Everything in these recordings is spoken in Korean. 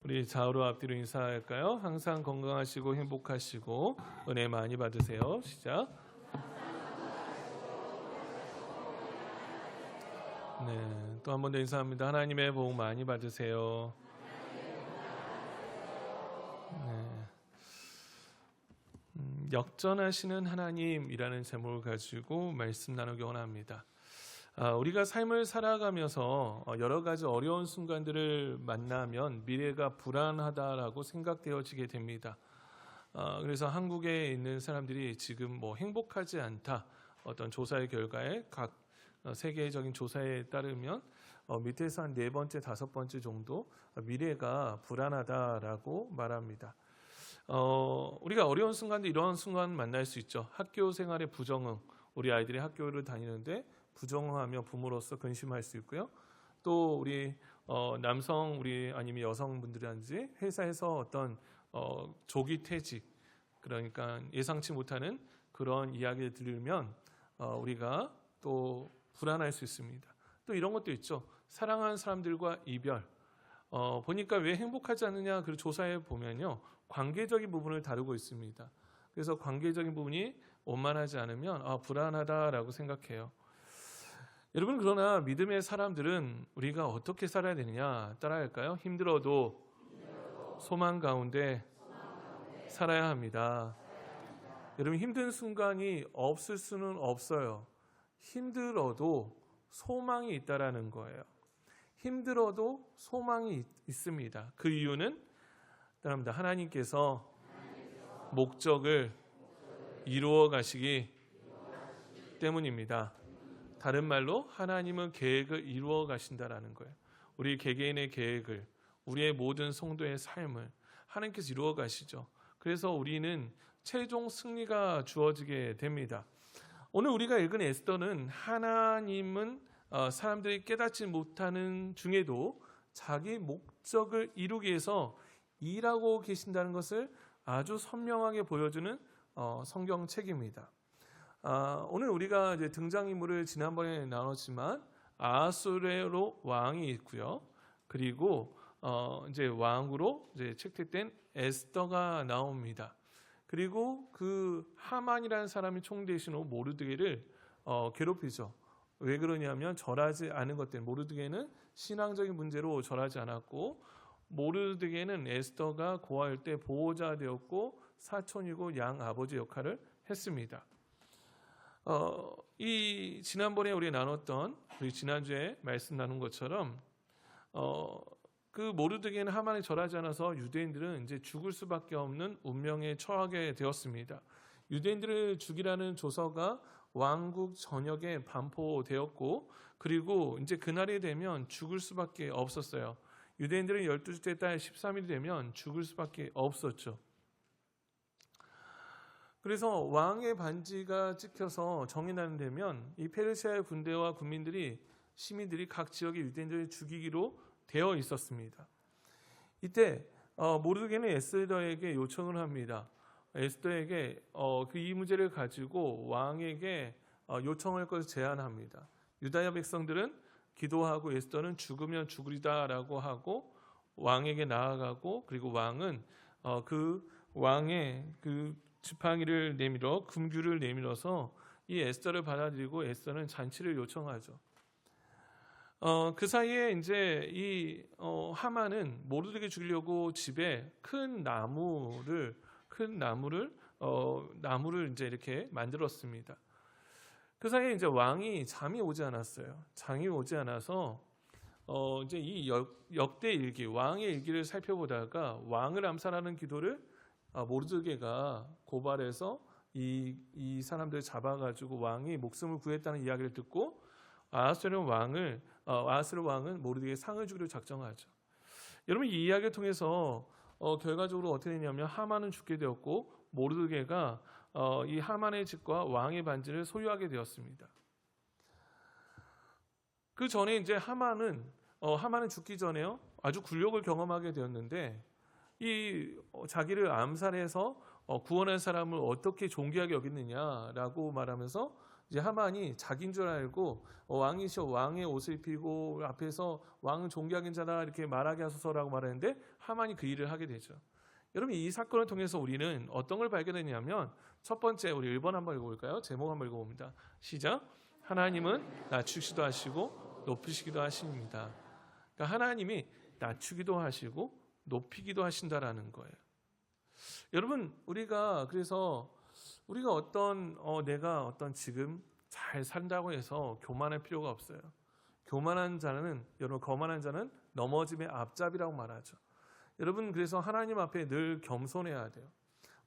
우리 좌우로 앞뒤로 인사할까요? 항상 건강하시고 행복하시고 은혜 많이 받으세요. 시작. 네, 또 한 번 더 인사합니다. 하나님의 복 많이 받으세요. 네. 역전하시는 하나님이라는 제목을 가지고 말씀 나누기 원합니다. 우리가 삶을 살아가면서 여러 가지 어려운 순간들을 만나면 미래가 불안하다라고 생각되어지게 됩니다. 그래서 한국에 있는 사람들이 지금 행복하지 않다. 어떤 조사의 결과에 각 세계적인 조사에 따르면 밑에서 한 4번째, 5번째 정도 미래가 불안하다라고 말합니다. 우리가 어려운 순간도 이런 순간 만날 수 있죠. 학교 생활의 부정응, 우리 아이들이 학교를 다니는데 부정응하며 부모로서 근심할 수 있고요. 또 우리 남성 아니면 여성분들이란지 회사에서 어떤 조기 퇴직, 그러니까 예상치 못하는 그런 이야기를 들으면 우리가 또 불안할 수 있습니다. 또 이런 것도 있죠. 사랑하는 사람들과 이별. 보니까 왜 행복하지 않느냐 그 조사에 보면요, 관계적인 부분을 다루고 있습니다. 그래서 관계적인 부분이 원만하지 않으면 불안하다라고 생각해요. 여러분, 그러나 믿음의 사람들은 우리가 어떻게 살아야 되느냐 따라할까요? 힘들어도 소망 가운데 살아야 합니다. 여러분, 힘든 순간이 없을 수는 없어요. 힘들어도 소망이 있다라는 거예요. 힘들어도 소망이 있습니다. 그 이유는 따라합니다. 하나님께서 목적을 이루어 가시기 때문입니다. 다른 말로 하나님은 계획을 이루어 가신다라는 거예요. 우리 개개인의 계획을, 우리의 모든 성도의 삶을 하나님께서 이루어 가시죠. 그래서 우리는 최종 승리가 주어지게 됩니다. 오늘 우리가 읽은 에스더는 하나님은 사람들이 깨닫지 못하는 중에도 자기 목적을 이루기 위해서 일하고 계신다는 것을 아주 선명하게 보여주는 성경책입니다. 오늘 우리가 이제 등장인물을 지난번에 나눴지만 아하수에로 왕이 있고요. 그리고 이제 왕으로 이제 책택된 에스더가 나옵니다. 그리고 그 하만이라는 사람이 총대신으로 모르드게를 괴롭히죠. 왜 그러냐면 절하지 않은 것 때문에. 모르드게는 신앙적인 문제로 절하지 않았고, 모르드게는 에스더가 고아일 때 보호자 되었고 사촌이고 양 아버지 역할을 했습니다. 이 지난번에 우리 나눴던, 우리 지난주에 말씀 나눈 것처럼 그 모르드게는 하만에 절하지 않아서 유대인들은 이제 죽을 수밖에 없는 운명에 처하게 되었습니다. 유대인들을 죽이라는 조서가 왕국 전역에 반포되었고, 그리고 이제 그날이 되면 죽을 수밖에 없었어요. 유대인들은 12주째 달 13일이 되면 죽을 수밖에 없었죠. 그래서 왕의 반지가 찍혀서 정이 나는 되면 이 페르시아의 군대와 군민들이, 시민들이 각 지역의 유대인들을 죽이기로 되어 있었습니다. 이때 모르드게는 에스더에게 요청을 합니다. 에스더에게 이 문제를 가지고 왕에게 요청할 것을 제안합니다. 유다야 백성들은 기도하고 에스더는 죽으면 죽으리다라고 하고 왕에게 나아가고, 그리고 왕은 그 왕의 그 지팡이를 내밀어, 금규를 내밀어서 이 에스더를 받아들이고 에스더는 잔치를 요청하죠. 그 사이에 이제 이 하만은 모르드게 죽이려고 집에 큰 나무를 이제 이렇게 만들었습니다. 그 사이에 이제 왕이 잠이 오지 않았어요. 잠이 오지 않아서 이제 이 역대 일기, 왕의 일기를 살펴보다가 왕을 암살하는 기도를 모르드게가 고발해서 이 사람들을 잡아가지고 왕이 목숨을 구했다는 이야기를 듣고 아하수에로 왕은 모르드게에게 상을 주기로 작정하죠. 여러분, 이 이야기를 통해서 결과적으로 어떻게 되냐면 하만은 죽게 되었고, 모르드게가 이 하만의 집과 왕의 반지를 소유하게 되었습니다. 그 전에 이제 하만은 죽기 전에요, 아주 굴욕을 경험하게 되었는데, 이 자기를 암살해서 구원한 사람을 어떻게 존귀하게 여겼느냐라고 말하면서 이제 하만이 자기인 줄 알고 왕이셔 왕의 옷을 입히고 앞에서 왕은 존귀하긴 자다 이렇게 말하게 하소서라고 말하는데 하만이 그 일을 하게 되죠. 여러분 이 사건을 통해서 우리는 어떤 걸 발견했냐면 첫 번째 우리 1번 한번 읽어볼까요? 제목 한번 읽어봅니다. 시작. 하나님은 낮추시기도 하시고 높이시기도 하십니다. 그러니까 하나님이 낮추기도 하시고 높이기도 하신다라는 거예요. 여러분 우리가 그래서 우리가 내가 어떤 지금 잘 산다고 해서 교만할 필요가 없어요. 교만한 자는 여러분 거만한 자는 넘어짐의 앞잡이라고 말하죠. 여러분 그래서 하나님 앞에 늘 겸손해야 돼요.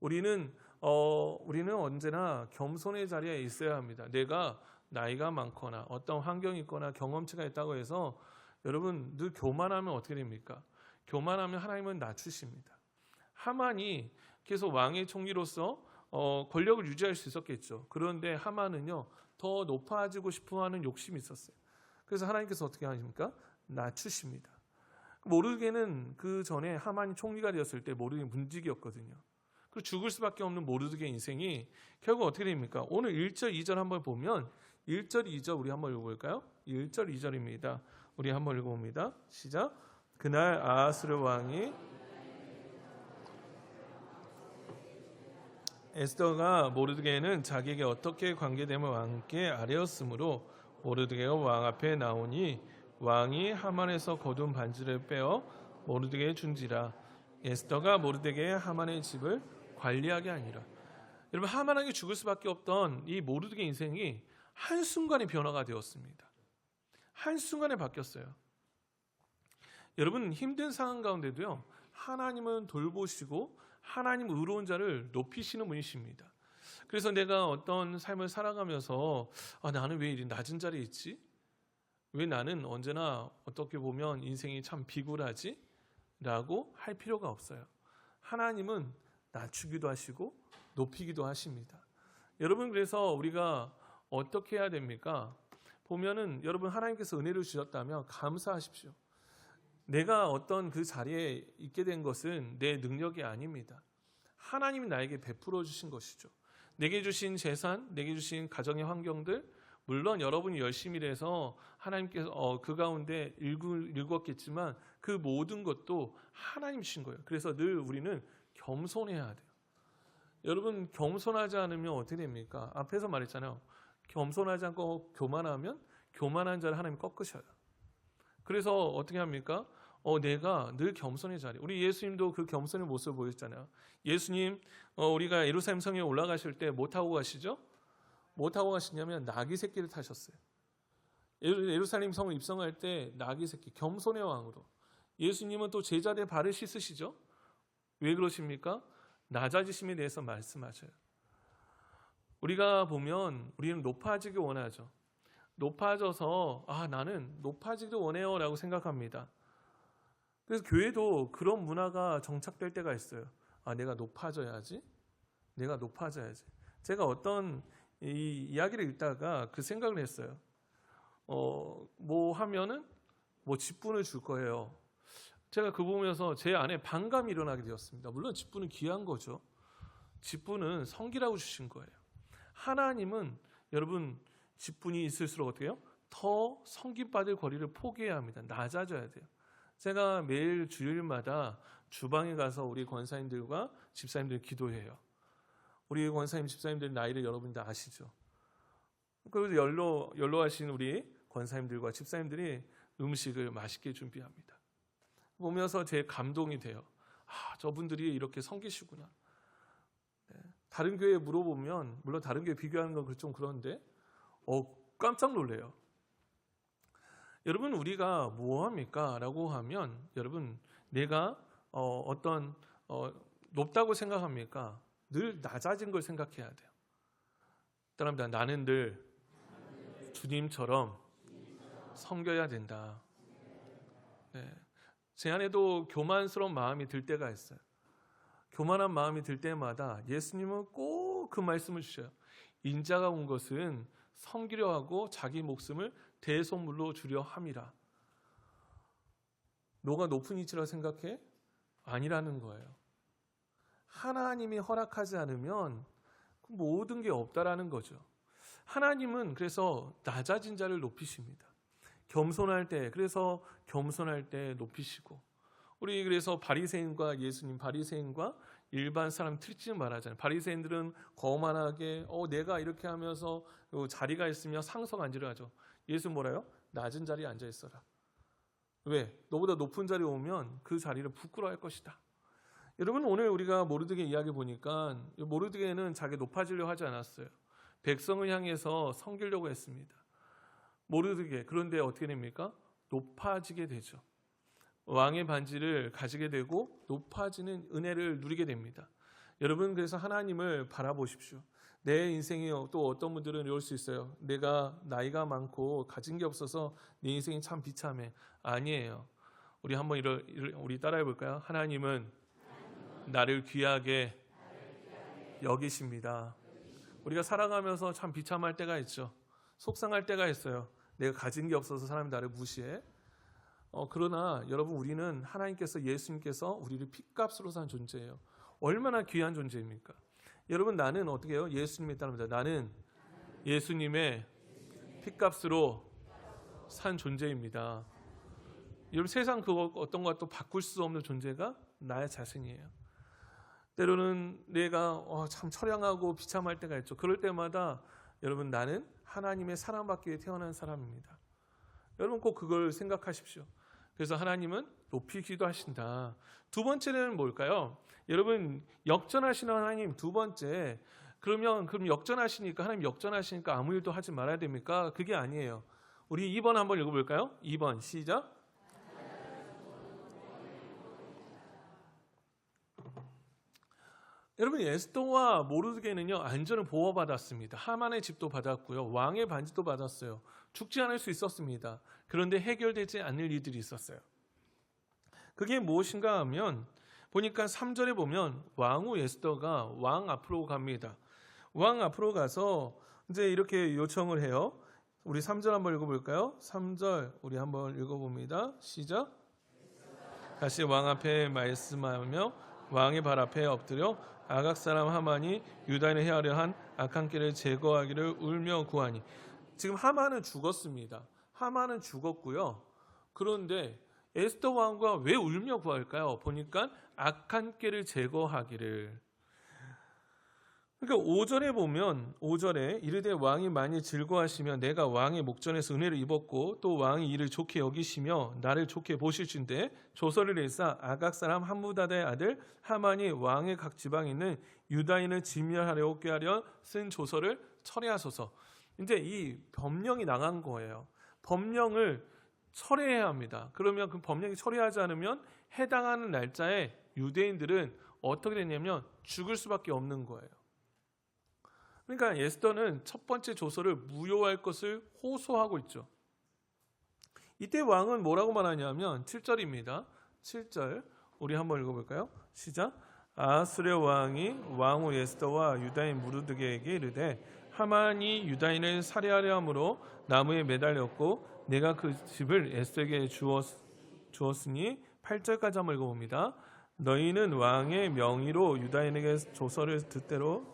우리는 언제나 겸손의 자리에 있어야 합니다. 내가 나이가 많거나 어떤 환경이 있거나 경험치가 있다고 해서 여러분 늘 교만하면 어떻게 됩니까? 교만하면 하나님은 낮추십니다. 하만이 계속 왕의 총리로서 권력을 유지할 수 있었겠죠. 그런데 하만은요 더 높아지고 싶어하는 욕심이 있었어요. 그래서 하나님께서 어떻게 하십니까? 낮추십니다. 모르드게는 그 전에 하만이 총리가 되었을 때 모르드게 문지기였거든요. 그 죽을 수밖에 없는 모르드게 인생이 결국 어떻게 됩니까? 오늘 1절 2절 한번 보면 1절 2절 우리 한번 읽어볼까요? 1절 2절입니다. 우리 한번 읽어봅니다. 시작. 그날 아하스르 왕이 에스더가 모르드게는 자기에게 어떻게 관계됨을 왕께 아뢰었으므로 모르드게가 왕 앞에 나오니 왕이 하만에서 거둔 반지를 빼어 모르드게에 준지라. 에스더가 모르드게의 하만의 집을 관리하게 하니라. 여러분 하만에게 죽을 수밖에 없던 이 모르드게 인생이 한순간에 변화가 되었습니다. 한순간에 바뀌었어요. 여러분 힘든 상황 가운데도요 하나님은 돌보시고 하나님 의로운 자를 높이시는 분이십니다. 그래서 내가 어떤 삶을 살아가면서 나는 왜 이리 낮은 자리에 있지? 왜 나는 언제나 어떻게 보면 인생이 참 비굴하지? 라고 할 필요가 없어요. 하나님은 낮추기도 하시고 높이기도 하십니다. 여러분 그래서 우리가 어떻게 해야 됩니까? 보면은 여러분 하나님께서 은혜를 주셨다면 감사하십시오. 내가 어떤 그 자리에 있게 된 것은 내 능력이 아닙니다. 하나님이 나에게 베풀어 주신 것이죠. 내게 주신 재산, 내게 주신 가정의 환경들, 물론 여러분이 열심히 일해서 하나님께서 그 가운데 일구었겠지만 그 모든 것도 하나님 주신 거예요. 그래서 늘 우리는 겸손해야 돼요. 여러분 겸손하지 않으면 어떻게 됩니까? 앞에서 말했잖아요. 겸손하지 않고 교만하면 교만한 자를 하나님 꺾으셔요. 그래서 어떻게 합니까? 내가 늘 겸손의 자리. 우리 예수님도 그 겸손의 모습을 보였잖아요. 예수님 우리가 예루살렘 성에 올라가실 때 뭐 타고 가시죠? 뭐 타고 가시냐면 나귀 새끼를 타셨어요. 예루살렘 성을 입성할 때 나귀 새끼 겸손의 왕으로. 예수님은 또 제자들의 발을 씻으시죠? 왜 그러십니까? 낮아지심에 대해서 말씀하셔요. 우리가 보면 우리는 높아지기 원하죠. 높아져서 나는 높아지기도 원해요 라고 생각합니다. 그래서 교회도 그런 문화가 정착될 때가 있어요. 내가 높아져야지. 내가 높아져야지. 제가 어떤 이 이야기를 읽다가 그 생각을 했어요. 뭐 하면은 뭐 직분을 줄 거예요. 제가 그거 보면서 제 안에 반감이 일어나게 되었습니다. 물론 직분은 귀한 거죠. 직분은 성기라고 주신 거예요. 하나님은 여러분 직분이 있을수록 어떻게 해요? 더 섬김받을 거리를 포기해야 합니다. 낮아져야 돼요. 제가 매일 주일마다 주방에 가서 우리 권사님들과 집사님들 기도해요. 우리 권사님 집사님들 나이를 여러분 다 아시죠? 그리고 연로하신 우리 권사님들과 집사님들이 음식을 맛있게 준비합니다. 보면서 제 감동이 돼요. 저분들이 이렇게 섬기시구나. 다른 교회에 물어보면 물론 다른 교회 비교하는 건 좀 그런데 깜짝 놀래요. 여러분 우리가 뭐 합니까? 라고 하면 여러분 내가 높다고 생각합니까? 늘 낮아진 걸 생각해야 돼요. 따라합니다. 나는 늘 주님처럼 섬겨야 된다. 네. 제 안에도 교만스러운 마음이 들 때가 있어요. 교만한 마음이 들 때마다 예수님은 꼭 그 말씀을 주셔요. 인자가 온 것은 섬기려 하고 자기 목숨을 대속물로 주려 함이라. 너가 높은 위치라고 생각해? 아니라는 거예요. 하나님이 허락하지 않으면 모든 게 없다라는 거죠. 하나님은 그래서 낮아진 자를 높이십니다. 겸손할 때, 그래서 겸손할 때 높이시고, 우리 그래서 바리새인과 예수님, 바리새인과 일반 사람 틀리지 말하잖아요. 바리새인들은 거만하게 내가 이렇게 하면서 자리가 있으면 상석 앉으려 하죠. 예수 뭐라요? 낮은 자리에 앉아 있어라. 왜? 너보다 높은 자리에 오면 그 자리를 부끄러워할 것이다. 여러분, 오늘 우리가 모르드게 이야기 보니까 모르드게는 자기 높아지려고 하지 않았어요. 백성을 향해서 섬기려고 했습니다. 모르드게, 그런데 어떻게 됩니까? 높아지게 되죠. 왕의 반지를 가지게 되고 높아지는 은혜를 누리게 됩니다. 여러분, 그래서 하나님을 바라보십시오. 내 인생이 또 어떤 분들은 이럴 수 있어요. 내가 나이가 많고 가진 게 없어서 내 인생이 참 비참해. 아니에요. 우리 한번 우리 따라해 볼까요? 하나님은 나를 귀하게 여기십니다. 우리가 살아가면서 참 비참할 때가 있죠. 속상할 때가 있어요. 내가 가진 게 없어서 사람이 나를 무시해. 그러나 여러분, 우리는 하나님께서, 예수님께서 우리를 핏값으로 산 존재예요. 얼마나 귀한 존재입니까? 여러분, 나는 어떻게 해요? 예수님에 따릅니다. 나는 예수님의 핏값으로 산 존재입니다. 여러분, 세상 어떤 것도 바꿀 수 없는 존재가 나의 자신이에요. 때로는 내가 참 처량하고 비참할 때가 있죠. 그럴 때마다 여러분, 나는 하나님의 사랑받기 위해 태어난 사람입니다. 여러분, 꼭 그걸 생각하십시오. 그래서 하나님은 높이기도 하신다. 두 번째는 뭘까요? 여러분, 역전하시는 하나님. 두 번째, 그럼 역전하시니까, 하나님 역전하시니까 아무 일도 하지 말아야 됩니까? 그게 아니에요. 우리 2번 한번 읽어볼까요? 2번 시작. 여러분, 에스더와 모르드게는요, 안전을 보호받았습니다. 하만의 집도 받았고요, 왕의 반지도 받았어요. 죽지 않을 수 있었습니다. 그런데 해결되지 않을 일들이 있었어요. 그게 무엇인가 하면, 보니까 3절에 보면 왕후 에스더가 왕 앞으로 갑니다. 왕 앞으로 가서 이제 이렇게 요청을 해요. 우리 3절 한번 읽어볼까요? 3절 우리 한번 읽어봅니다. 시작. 다시 왕 앞에 말씀하며 왕의 발 앞에 엎드려 아각 사람 하만이 유다인을 해하려 한 악한 길을 제거하기를 울며 구하니. 지금 하만은 죽었습니다. 하만은 죽었고요. 그런데 에스더 왕과 왜 울며 구할까요? 보니까 악한 길을 제거하기를. 그러니까 5절에 보면 5절에 이르되 왕이 많이 즐거워하시며 내가 왕의 목전에서 은혜를 입었고 또 왕이 이를 좋게 여기시며 나를 좋게 보실진대 조서를 내사 아각 사람 함무다다의 아들 하만이 왕의 각 지방에 있는 유다인을 진멸하려 꾀하려 쓴 조서를 철회하소서. 이제 이 법령이 나간 거예요. 법령을 철회해야 합니다. 그러면 그 법령이 철회하지 않으면 해당하는 날짜에 유대인들은 어떻게 됐냐면 죽을 수밖에 없는 거예요. 그러니까 에스더는 첫 번째 조서를 무효할 것을 호소하고 있죠. 이때 왕은 뭐라고 말하냐면 7절입니다. 7절 우리 한번 읽어볼까요? 시작. 아하스랴 왕이 왕후 에스더와 유다인 무르드게에게 이르되 하만이 유다인을 살해하려 함으로 나무에 매달렸고 내가 그 집을 에스더에게 주었으니 8절까지 한번 읽어봅니다. 너희는 왕의 명의로 유다인에게 조서를 듣대로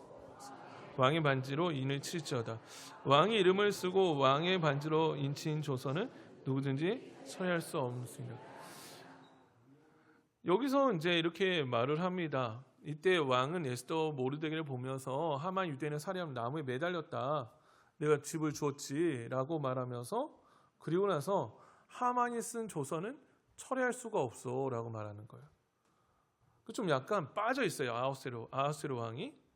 왕의 반지로 인을 칠지어다. 왕의 이름을 쓰고 왕의 반지로 인친 조서는 누구든지 처리할 수 없습니다. 여기서 이제 이렇게 말을 합니다. 이때 왕은 에스더 모르드게를 보면서 하만 유대인을 살해하면 나무에 매달렸다. 내가 집을 주었지라고 말하면서 그리고 나서 하만이 쓴 조서는 처리할 수가 없어라고 말하는 거예요. 좀 약간 빠져 있어요. 아하스웨로 왕이.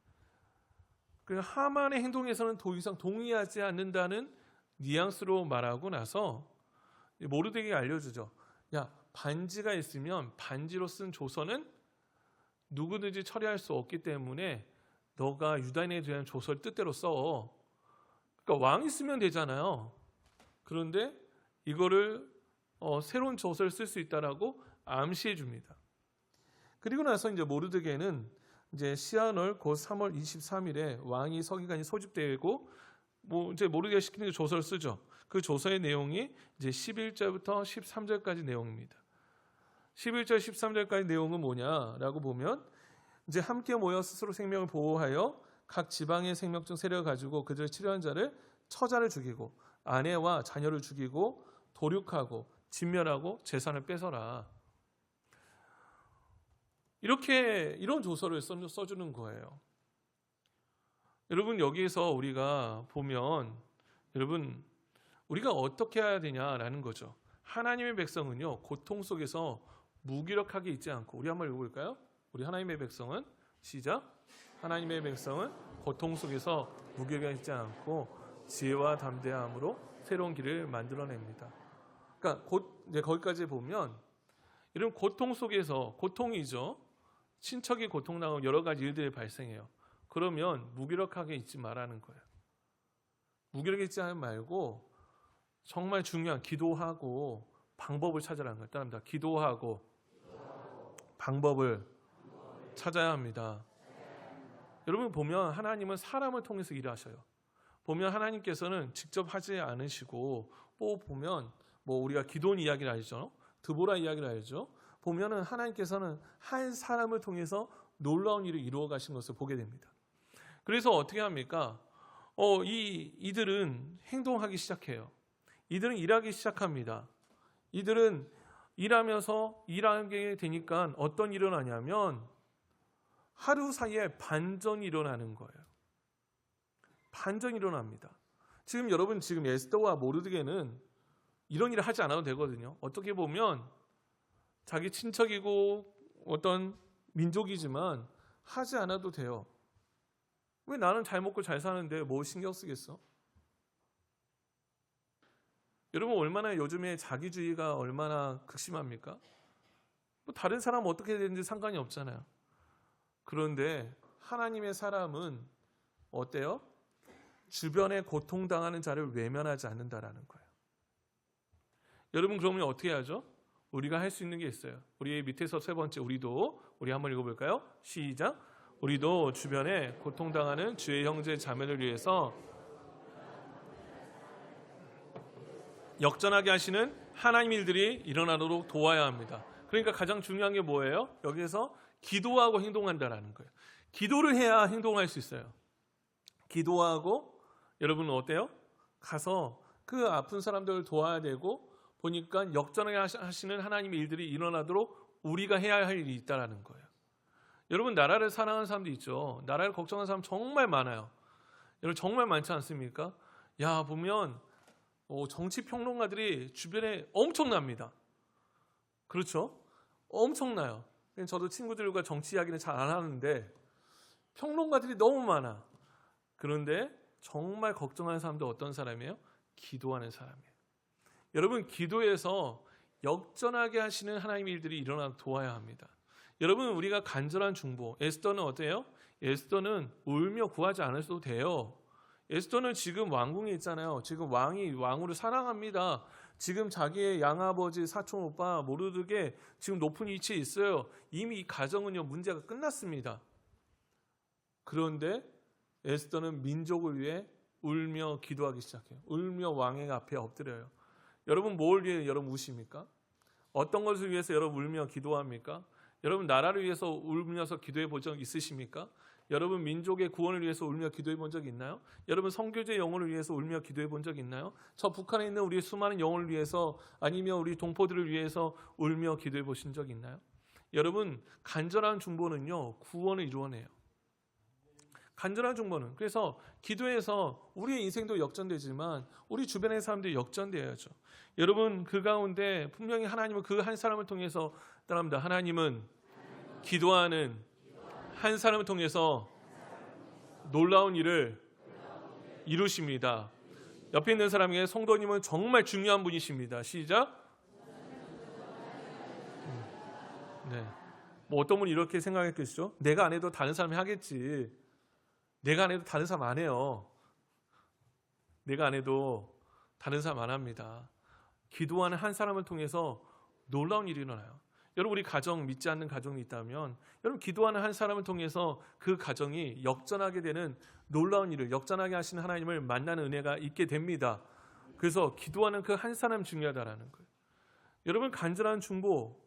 하만의 행동에서는 더 이상 동의하지 않는다는 뉘앙스로 말하고 나서 모르드게가 알려주죠. 야, 반지가 있으면 반지로 쓴 조서는 누구든지 처리할 수 없기 때문에 너가 유다인에 대한 조서를 뜻대로 써. 그러니까 왕이 쓰면 되잖아요. 그런데 이거를 새로운 조서를 쓸 수 있다라고 암시해 줍니다. 그리고 나서 이제 모르드게는 이제 시한월 곧 3월 23일에 왕이 서기관이 소집되고 이제 모르드게 시키는 게 조서를 쓰죠. 그 조서의 내용이 이제 11절부터 13절까지 내용입니다. 11절 13절까지 내용은 뭐냐라고 보면 이제 함께 모여 스스로 생명을 보호하여 각 지방의 생명증 세력을 가지고 그들을 치료한 자를 처자를 죽이고 아내와 자녀를 죽이고 도륙하고 진멸하고 재산을 뺏어라. 이렇게 이런 조서를 써주는 거예요. 여러분 여기에서 우리가 보면 여러분 우리가 어떻게 해야 되냐라는 거죠. 하나님의 백성은요 고통 속에서 무기력하게 있지 않고 우리 한번 읽어볼까요? 우리 하나님의 백성은 시작. 하나님의 백성은 고통 속에서 무기력하게 있지 않고 지혜와 담대함으로 새로운 길을 만들어냅니다. 그러니까 이제 거기까지 보면 이런 고통 속에서 고통이죠. 친척이 고통당하고 여러 가지 일들이 발생해요. 그러면 무기력하게 있지 말라는 거예요. 무기력하게 있지 말고 정말 중요한 기도하고 방법을 찾으라는 거예요. 따라합니다. 기도하고 방법을 찾아야 합니다. 여러분 보면 하나님은 사람을 통해서 일하셔요. 보면 하나님께서는 직접 하지 않으시고 보면 우리가 기도원 이야기를 알죠. 드보라 이야기를 알죠. 보면은 하나님께서는 한 사람을 통해서 놀라운 일을 이루어 가신 것을 보게 됩니다. 그래서 어떻게 합니까? 이들은 행동하기 시작해요. 이들은 일하기 시작합니다. 이들은 일하면서 일하게 되니까 어떤 일이 일어나냐면 하루 사이에 반전이 일어나는 거예요. 반전이 일어납니다. 여러분 에스더와 모르드게는 이런 일을 하지 않아도 되거든요. 어떻게 보면 자기 친척이고 어떤 민족이지만 하지 않아도 돼요. 왜 나는 잘 먹고 잘 사는데 뭐 신경 쓰겠어? 여러분 얼마나 요즘에 자기주의가 얼마나 극심합니까? 다른 사람 어떻게 되는지 상관이 없잖아요. 그런데 하나님의 사람은 어때요? 주변에 고통당하는 자를 외면하지 않는다라는 거예요. 여러분 그러면 어떻게 하죠? 우리가 할 수 있는 게 있어요. 우리 밑에서 세 번째 우리 한번 읽어볼까요? 시작. 우리도 주변에 고통당하는 주의 형제 자매를 위해서 역전하게 하시는 하나님 일들이 일어나도록 도와야 합니다. 그러니까 가장 중요한 게 뭐예요? 여기에서 기도하고 행동한다라는 거예요. 기도를 해야 행동할 수 있어요. 기도하고 여러분은 어때요? 가서 그 아픈 사람들을 도와야 되고 보니까 역전하게 하시는 하나님의 일들이 일어나도록 우리가 해야 할 일이 있다라는 거예요. 여러분 나라를 사랑하는 사람도 있죠. 나라를 걱정하는 사람 정말 많아요. 여러분 정말 많지 않습니까? 보면 정치 평론가들이 주변에 엄청납니다. 그렇죠? 엄청나요. 저도 친구들과 정치 이야기는 잘 안 하는데 평론가들이 너무 많아. 그런데 정말 걱정하는 사람도 어떤 사람이에요? 기도하는 사람이에요. 여러분 기도에서 역전하게 하시는 하나님의 일들이 일어나 도와야 합니다. 여러분 우리가 간절한 중보, 에스더는 어때요? 에스더는 울며 구하지 않으셔도 돼요. 에스더는 지금 왕궁에 있잖아요. 지금 왕이 왕후를 사랑합니다. 지금 자기의 양아버지 사촌 오빠 모르드게 지금 높은 위치에 있어요. 이미 이 가정은요 문제가 끝났습니다. 그런데 에스더는 민족을 위해 울며 기도하기 시작해요. 울며 왕의 앞에 엎드려요. 여러분 뭘 위해 여러분 우십니까? 어떤 것을 위해서 여러분 울며 기도합니까? 여러분 나라를 위해서 울면서 기도해 본 적 있으십니까? 여러분 민족의 구원을 위해서 울며 기도해 본 적 있나요? 여러분 선교제 영혼을 위해서 울며 기도해 본 적 있나요? 저 북한에 있는 우리 수많은 영혼을 위해서 아니면 우리 동포들을 위해서 울며 기도해 보신 적 있나요? 여러분 간절한 중보는요 구원을 이루어내요. 간절한 중보는 그래서 기도해서 우리의 인생도 역전되지만 우리 주변의 사람들이 역전되어야죠. 여러분 그 가운데 분명히 하나님은 그 한 사람을 통해서 따라합니다. 하나님은 기도하는 한 사람을 통해서 놀라운 일을 이루십니다. 옆에 있는 사람에게 성도님은 정말 중요한 분이십니다. 시작. 네. 어떤 분이 이렇게 생각했겠죠? 내가 안 해도 다른 사람이 하겠지. 내가 안 해도 다른 사람 안 해요. 내가 안 해도 다른 사람 안 합니다. 기도하는 한 사람을 통해서 놀라운 일이 일어나요. 여러분 우리 가정 믿지 않는 가정이 있다면 여러분 기도하는 한 사람을 통해서 그 가정이 역전하게 되는 놀라운 일을 역전하게 하시는 하나님을 만나는 은혜가 있게 됩니다. 그래서 기도하는 그 한 사람 중요하다라는 거예요. 여러분 간절한 중보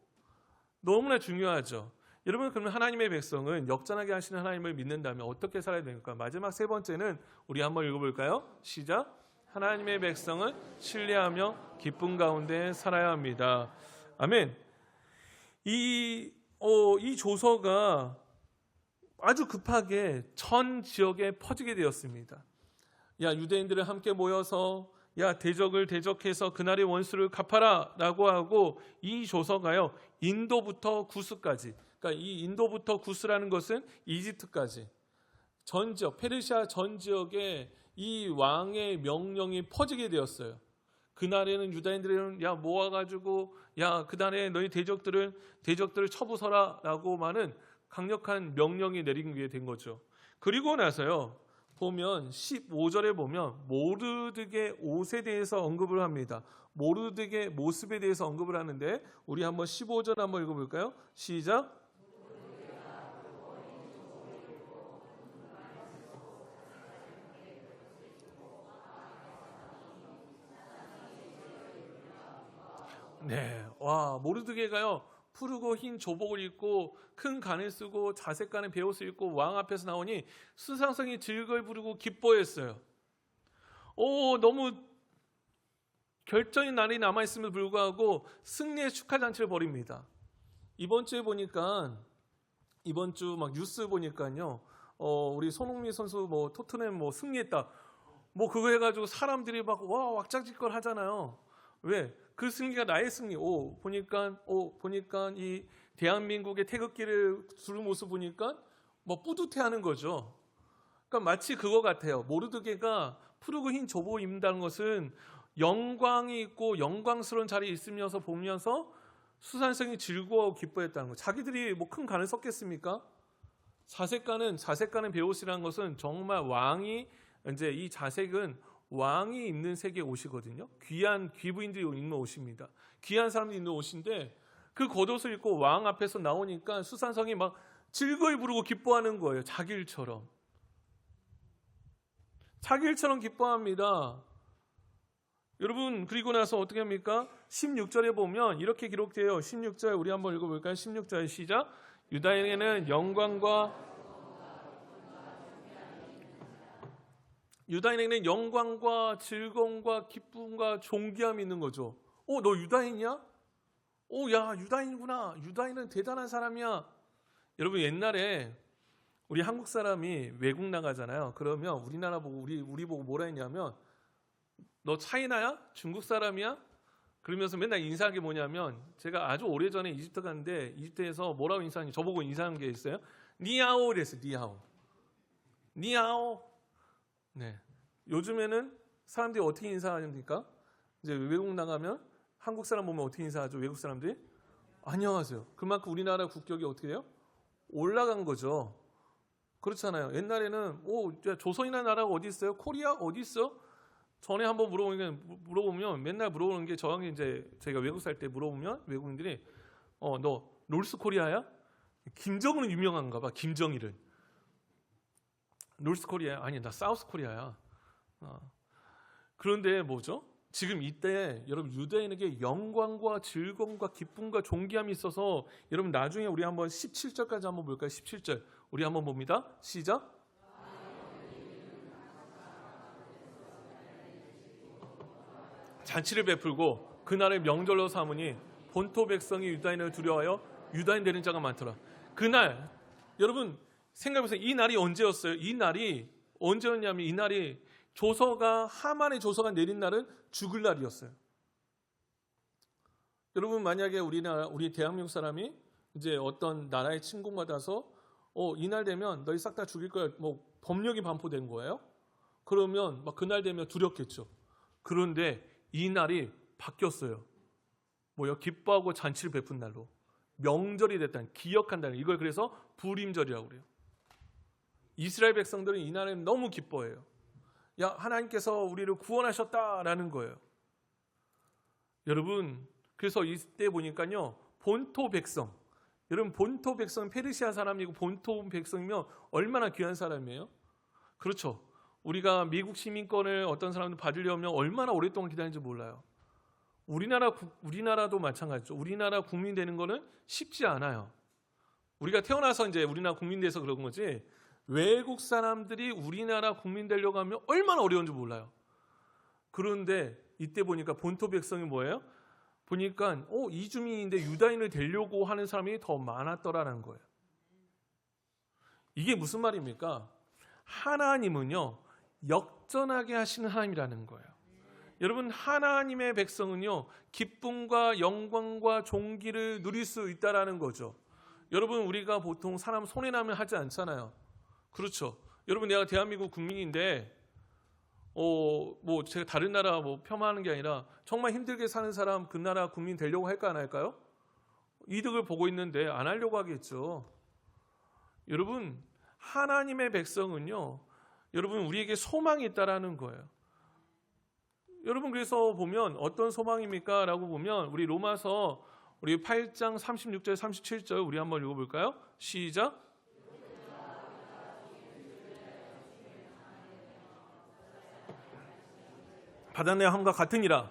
너무나 중요하죠. 여러분 그러면 하나님의 백성은 역전하게 하시는 하나님을 믿는다면 어떻게 살아야 됩니까? 마지막 세 번째는 우리 한번 읽어볼까요? 시작. 하나님의 백성은 신뢰하며 기쁨 가운데 살아야 합니다. 아멘. 이 조서가 아주 급하게 전 지역에 퍼지게 되었습니다. 야, 유대인들을 함께 모여서 야, 대적을 대적해서 그날의 원수를 갚아라 라고 하고, 이 조서가요 인도부터 구스까지, 그러니까 이 인도부터 구스라는 것은 이집트까지 전 지역, 페르시아 전 지역에 이 왕의 명령이 퍼지게 되었어요. 그날에는 유다인들은 야, 모아가지고 야, 그날에 너희 대적들을 쳐부숴라 라고 하는 강력한 명령이 내린 게 된 거죠. 그리고 나서요 보면 15절에 보면 모르드게 옷에 대해서 언급을 합니다. 모르드게 모습에 대해서 언급을 하는데, 우리 한번 15절 한번 읽어볼까요? 시작. 네, 와, 모르드게가요 푸르고 흰 조복을 입고 큰 간을 쓰고 자색간의 베옷을 입고 왕 앞에서 나오니 수상성이 즐거이 부르고 기뻐했어요. 너무 결정의 날이 남아있음에도 불구하고 승리의 축하잔치를 벌입니다. 이번 주에 보니까, 이번 주 막 뉴스 보니까요, 우리 손흥민 선수 뭐 토트넘 뭐 승리했다, 뭐 그거 해가지고 사람들이 막 와 왁자지껄 하잖아요. 왜? 그 승리가 나의 승리. 보니까 이 대한민국의 태극기를 두른 모습 보니까 뭐 뿌듯해하는 거죠. 그러니까 마치 그거 같아요. 모르드게가 푸르고 흰 조복 입는다는 것은 영광이 있고 영광스러운 자리에 있으면서 보면서 수산성이 즐거워 기뻐했다는 거. 자기들이 뭐 큰 간을 썼겠습니까? 자색간은 베옷이라는 것은 정말 왕이, 이제 이 자색은 왕이 입는 색의 옷이거든요. 귀한 귀부인들이 입는 옷입니다. 귀한 사람들이 입는 옷인데, 그 겉옷을 입고 왕 앞에서 나오니까 수산성이 막 즐거이 부르고 기뻐하는 거예요. 자기 일처럼 기뻐합니다. 여러분, 그리고 나서 어떻게 합니까? 16절에 보면 이렇게 기록돼요. 16절 우리 한번 읽어볼까요? 16절 시작. 유다인에게는 영광과 즐거움과 기쁨과 존귀함이 있는 거죠. 너 유다인이야? 야, 유다인이구나. 유다인은 대단한 사람이야. 여러분, 옛날에 우리 한국 사람이 외국 나가잖아요. 그러면 우리나라 보고 우리 보고 뭐라 했냐면, 너 차이나야? 중국 사람이야? 그러면서 맨날 인사한 게 뭐냐면, 제가 아주 오래전에 이집트 갔는데 이집트에서 뭐라고 인사하니, 저보고 인사한 게 있어요. 니하오 이랬어요. 니하오. 네. 요즘에는 사람들이 어떻게 인사합니까? 이제 외국 나가면 한국 사람 보면 어떻게 인사하죠? 외국 사람들이 안녕하세요. 그만큼 우리나라 국격이 어떻게 돼요? 올라간 거죠. 그렇잖아요. 옛날에는 조선이나 나라가 어디 있어요? 코리아 어디 있어? 전에 한번 물어보면 맨날 물어보는 게, 저한테 이제 제가 외국 살 때 물어보면 외국인들이 너 노스 코리아야? 김정은은 유명한가 봐. 김정일은. 노스 코리아 아니, 나 사우스 코리아야. 그런데 뭐죠? 지금 이때 여러분, 유대인에게 영광과 즐거움과 기쁨과 존귀함이 있어서, 여러분 나중에 우리 한번 17절까지 한번 볼까요? 17절 우리 한번 봅니다. 시작. 잔치를 베풀고 그날을 명절로 삼으니 본토 백성이 유다인을 두려워하여 유다인 되는 자가 많더라. 그날, 여러분 생각해보세요. 이 날이 언제였어요? 이 날이 언제였냐면, 이 날이 하만의 조서가 내린 날은 죽을 날이었어요. 여러분, 만약에 우리 대한민국 사람이 이제 어떤 나라에 침공받아서 이날 되면 너희 싹 다 죽일 거야, 뭐 법령이 반포된 거예요. 그러면 막 그날 되면 두렵겠죠. 그런데 이 날이 바뀌었어요. 뭐요? 기뻐하고 잔치를 베푼 날로, 명절이 됐다는, 기억한다는, 이걸 그래서 부림절이라고 그래요. 이스라엘 백성들은 이 날에 너무 기뻐해요. 야, 하나님께서 우리를 구원하셨다라는 거예요. 여러분, 그래서 이때 보니까요, 본토 백성, 여러분 본토 백성은 페르시아 사람이고 본토 백성이면 얼마나 귀한 사람이에요? 그렇죠. 우리가 미국 시민권을 어떤 사람들 받으려면 얼마나 오랫동안 기다리는지 몰라요. 우리나라도 마찬가지죠. 우리나라 국민 되는 거는 쉽지 않아요. 우리가 태어나서 이제 우리나라 국민 돼서 그런 거지, 외국 사람들이 우리나라 국민 되려고 하면 얼마나 어려운지 몰라요. 그런데 이때 보니까 본토 백성이 뭐예요? 보니까 이주민인데 유다인을 데려고 하는 사람이 더 많았더라는 거예요. 이게 무슨 말입니까? 하나님은요, 역전하게 하시는 하나님이라는 거예요. 여러분, 하나님의 백성은요, 기쁨과 영광과 존귀를 누릴 수 있다라는 거죠. 여러분, 우리가 보통 사람 손해나면 하지 않잖아요. 그렇죠. 여러분, 내가 대한민국 국민인데 뭐 제가 다른 나라 폄하하는 게 아니라 정말 힘들게 사는 사람 그 나라 국민 되려고 할까 안 할까요? 이득을 보고 있는데 안 하려고 하겠죠. 여러분, 하나님의 백성은요, 여러분 우리에게 소망이 있다라는 거예요. 여러분, 그래서 보면 어떤 소망입니까? 라고 보면 우리 로마서 우리 8장 36절 37절 우리 한번 읽어볼까요? 시작. 받아내야 함과 같으니라.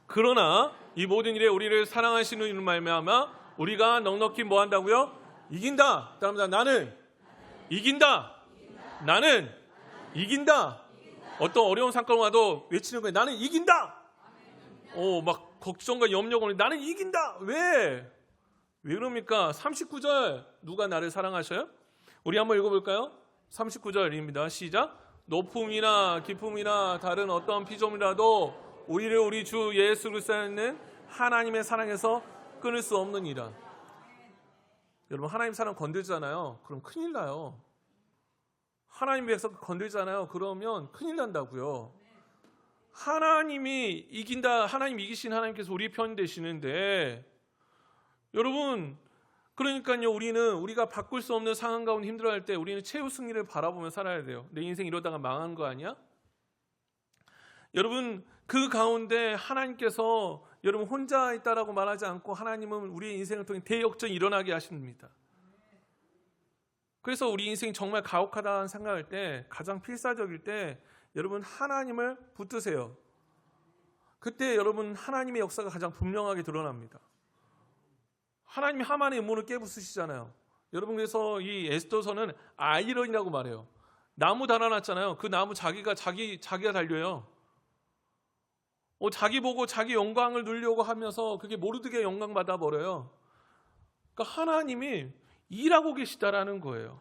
그러나 이 모든 일에 우리를 사랑하시는 이로 말미암아 우리가 넉넉히 뭐 한다고요? 이긴다. 따라합니다. 나는 이긴다. 나는 이긴다. 어떤 어려운 사건 와도 외치는 거예요. 나는 이긴다. 막 걱정과 염려가 오는데 나는 이긴다. 왜 그럽니까? 39절 누가 나를 사랑하셔요? 우리 한번 읽어볼까요? 39절입니다. 시작. 높음이나 기쁨이나 다른 어떤 피조물이라도 우리를 우리 주 예수 그리스도에 있는 하나님의 사랑에서 끊을 수 없느니라. 여러분, 하나님 사랑 건들잖아요. 그럼 큰일 나요. 하나님 백성 건들잖아요. 그러면 큰일 난다고요. 하나님이 이긴다. 하나님 이기신 하나님께서 우리 편 되시는데, 여러분, 그러니까요, 우리가 바꿀 수 없는 상황 가운데 힘들어할 때 우리는 최후 승리를 바라보며 살아야 돼요. 내 인생 이러다가 망한 거 아니야? 여러분, 그 가운데 하나님께서 여러분 혼자 있다라고 말하지 않고 하나님은 우리의 인생을 통해 대역전이 일어나게 하십니다. 그래서 우리 인생이 정말 가혹하다는 생각할 때, 가장 필사적일 때 여러분 하나님을 붙드세요. 그때 여러분 하나님의 역사가 가장 분명하게 드러납니다. 하나님이 하만의 음모를 깨부수시잖아요. 여러분, 그래서 이 에스더서는 아이런이라고 말해요. 나무 달아놨잖아요. 그 나무 자기가 달려요. 자기 보고 자기 영광을 누리려고 하면서 그게 모르드게 영광 받아버려요. 그러니까 하나님이 일하고 계시다라는 거예요.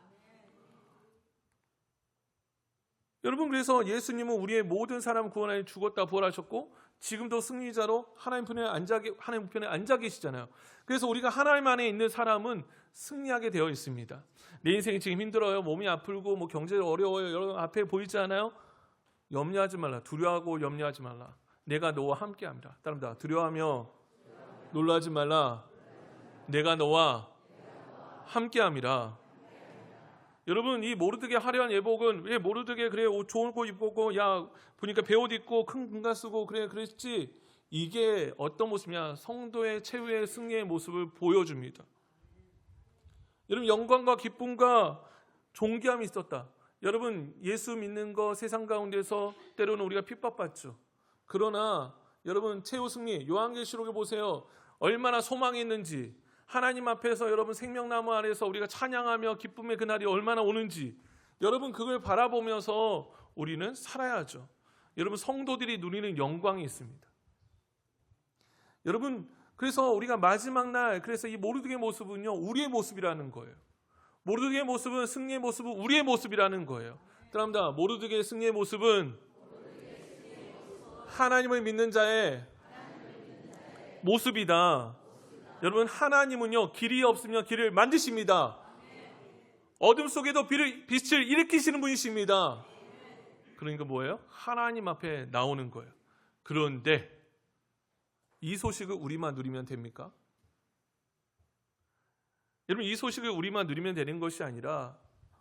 여러분, 그래서 예수님은 우리의 모든 사람을 구원하여 죽었다 부활하셨고 지금도 승리자로 하나님 편에 앉아 계시잖아요. 그래서 우리가 하나님 안에 있는 사람은 승리하게 되어 있습니다. 내 인생이 지금 힘들어요. 몸이 아프고 경제가 어려워요. 여러분 앞에 보이지 않아요? 염려하지 말라. 두려워하고 염려하지 말라. 내가 너와 함께합니다. 따릅니다. 두려워하며 놀라지 말라. 내가 너와 함께함이라. 여러분, 이 모르드게 화려한 예복은 왜 모르드게 그래 좋은 옷 입고 보니까 배옷 입고 큰 금가 쓰고 그랬지. 이게 어떤 모습이냐? 성도의 최후의 승리의 모습을 보여줍니다. 여러분, 영광과 기쁨과 존귀함이 있었다. 여러분, 예수 믿는 거 세상 가운데서 때로는 우리가 핍박받죠. 그러나 여러분, 최후 승리 요한계시록에 보세요. 얼마나 소망이 있는지, 하나님 앞에서 여러분 생명나무 아래서 우리가 찬양하며 기쁨의 그날이 얼마나 오는지, 여러분 그걸 바라보면서 우리는 살아야죠. 여러분, 성도들이 누리는 영광이 있습니다. 여러분, 그래서 우리가 마지막 날, 그래서 이 모르드게의 모습은요 우리의 모습이라는 거예요. 모르드게의 모습은, 승리의 모습은 우리의 모습이라는 거예요. 따라합니다. 모르드게의 승리의 모습은 하나님을 믿는 자의 모습이다. 여러분, 하나님은요 길이 없으면 길을 만드십니다. 어둠 속에도 빛을 일으키시는 분이십니다. 그러니까 뭐예요? 하나님 앞에 나오는 거예요. 그런데 이 소식을 우리만 누리면 됩니까? 여러분, 이 소식을 우리만 누리면 되는 것이 아니라,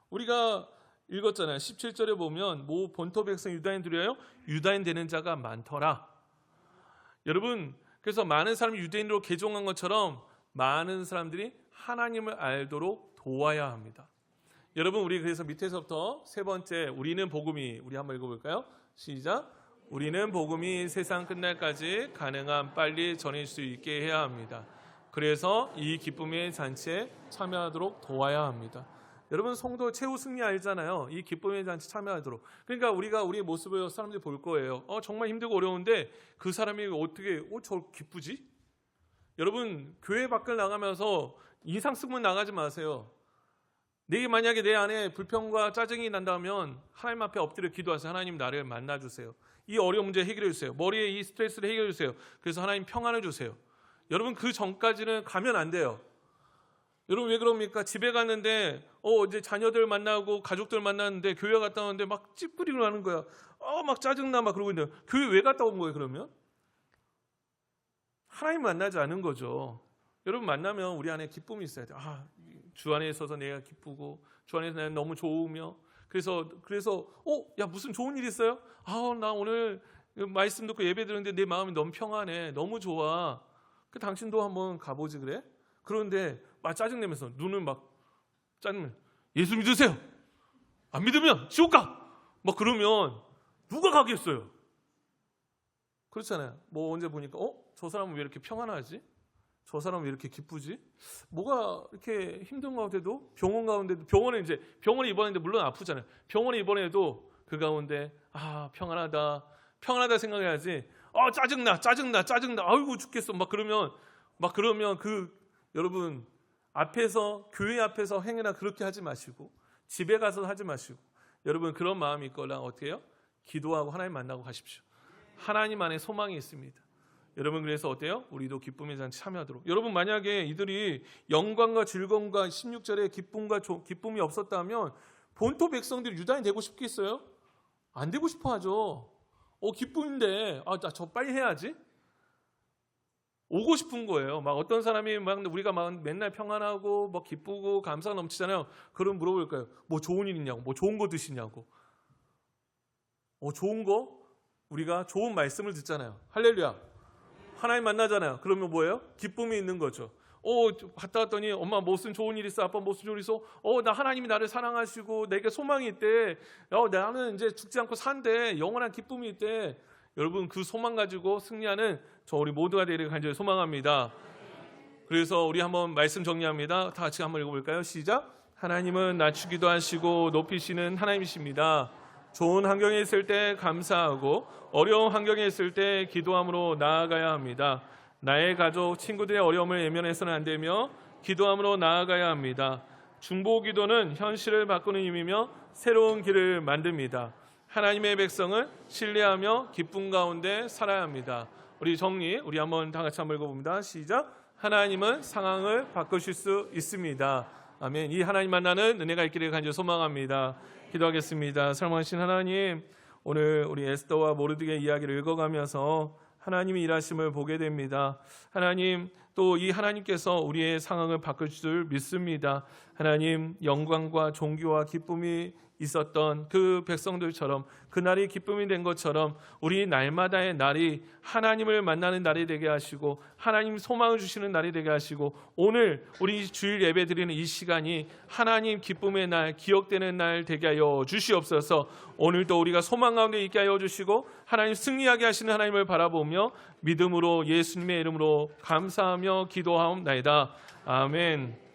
우리가 읽었잖아요. 17절에 보면 본토 백성 유다인 두려워요? 유다인 되는 자가 많더라. 여러분, 그래서 많은 사람이 유대인으로 개종한 것처럼 많은 사람들이 하나님을 알도록 도와야 합니다. 여러분, 우리 그래서 밑에서부터 세 번째, 우리는 복음이, 우리 한번 읽어볼까요? 시작. 우리는 복음이 세상 끝날까지 가능한 빨리 전할 수 있게 해야 합니다. 그래서 이 기쁨의 잔치에 참여하도록 도와야 합니다. 여러분 성도 최후 승리 알잖아요. 이 기쁨의 잔치 참여하도록. 그러니까 우리가 우리의 모습을 사람들이 볼 거예요. 정말 힘들고 어려운데 그 사람이 어떻게 저 기쁘지? 여러분 교회 밖을 나가면서 인상 쓰고 나가지 마세요. 만약에 내 안에 불평과 짜증이 난다면 하나님 앞에 엎드려 기도하세요. 하나님 나를 만나주세요. 이 어려운 문제 해결해 주세요. 머리에 이 스트레스를 해결해 주세요. 그래서 하나님 평안을 주세요. 여러분 그 전까지는 가면 안 돼요. 여러분 왜 그럽니까? 집에 갔는데 이제 자녀들 만나고 가족들 만났는데 교회 갔다 오는데 막 찌푸리고 하는 거야. 막 짜증나 막 그러고 있는데 교회 왜 갔다 온 거예요 그러면? 하나님 만나지 않은 거죠. 여러분 만나면 우리 안에 기쁨이 있어야 돼요. 주 안에 있어서 내가 기쁘고 주 안에서 내가 너무 좋으며 그래서 야 무슨 좋은 일 있어요? 나 오늘 말씀 듣고 예배 드렸는데 내 마음이 너무 평안해. 너무 좋아. 당신도 한번 가보지 그래? 그런데 막 짜증내면서 눈을 막 짜증내면 예수 믿으세요. 안 믿으면 지옥 가. 막 그러면 누가 가겠어요? 그렇잖아요. 언제 보니까 저 사람은 왜 이렇게 평안하지? 저 사람은 왜 이렇게 기쁘지? 뭐가 이렇게 힘든 가운데도 병원 가운데도 병원에 입원했는데 물론 아프잖아요. 병원에 입원해도 그 가운데 평안하다 생각해야지. 짜증나. 아이고 죽겠어. 막 그러면 여러분 교회 앞에서 행여나 그렇게 하지 마시고 집에 가서 하지 마시고 여러분 그런 마음이 있거나 어떻게 해요? 기도하고 하나님 만나고 가십시오. 하나님 안에 소망이 있습니다. 여러분 그래서 어때요? 우리도 기쁨의 잔치 참여하도록. 여러분 만약에 이들이 영광과 즐거움과 16절에 기쁨이 없었다면 본토 백성들이 유다인이 되고 싶겠어요? 안 되고 싶어 하죠. 기쁨인데 저 빨리 해야지. 오고 싶은 거예요. 막 어떤 사람이 우리가 맨날 평안하고 기쁘고 감사가 넘치잖아요. 그럼 물어볼 거예요. 뭐 좋은 일 있냐고, 뭐 좋은 거 드시냐고. 좋은 거 우리가 좋은 말씀을 듣잖아요. 할렐루야. 하나님 만나잖아요. 그러면 뭐예요? 기쁨이 있는 거죠. 갔다 왔더니 엄마 무슨 좋은 일 있어? 아빠 무슨 좋은 일 있어? 나 하나님이 나를 사랑하시고 내게 소망이 있대. 나는 이제 죽지 않고 산대. 영원한 기쁨이 있대. 여러분 그 소망 가지고 승리하는 우리 모두가 되기를 간절히 소망합니다. 그래서 우리 한번 말씀 정리합니다. 다 같이 한번 읽어볼까요? 시작. 하나님은 낮추기도 하시고 높이시는 하나님이십니다. 좋은 환경에 있을 때 감사하고 어려운 환경에 있을 때 기도함으로 나아가야 합니다. 나의 가족, 친구들의 어려움을 외면해서는 안 되며 기도함으로 나아가야 합니다. 중보기도는 현실을 바꾸는 힘이며 새로운 길을 만듭니다. 하나님의 백성은 신뢰하며 기쁨 가운데 살아야 합니다. 우리 한번 다 같이 한번 읽어봅니다. 시작. 하나님은 상황을 바꾸실 수 있습니다. 아멘. 이 하나님 만나는 은혜가 있기를 간절히 소망합니다. 기도하겠습니다. 사랑하신 하나님, 오늘 우리 에스더와 모르드게의 이야기를 읽어가면서 하나님이 일하심을 보게 됩니다. 하나님, 또 이 하나님께서 우리의 상황을 바꿀 줄 믿습니다. 하나님, 영광과 존귀와 기쁨이 있었던 그 백성들처럼 그날이 기쁨이 된 것처럼 우리 날마다의 날이 하나님을 만나는 날이 되게 하시고 하나님 소망을 주시는 날이 되게 하시고 오늘 우리 주일 예배 드리는 이 시간이 하나님 기쁨의 날, 기억되는 날 되게 하여 주시옵소서. 오늘도 우리가 소망 가운데 있게 하여 주시고 하나님 승리하게 하시는 하나님을 바라보며 믿음으로 예수님의 이름으로 감사하며 기도하옵나이다. 아멘.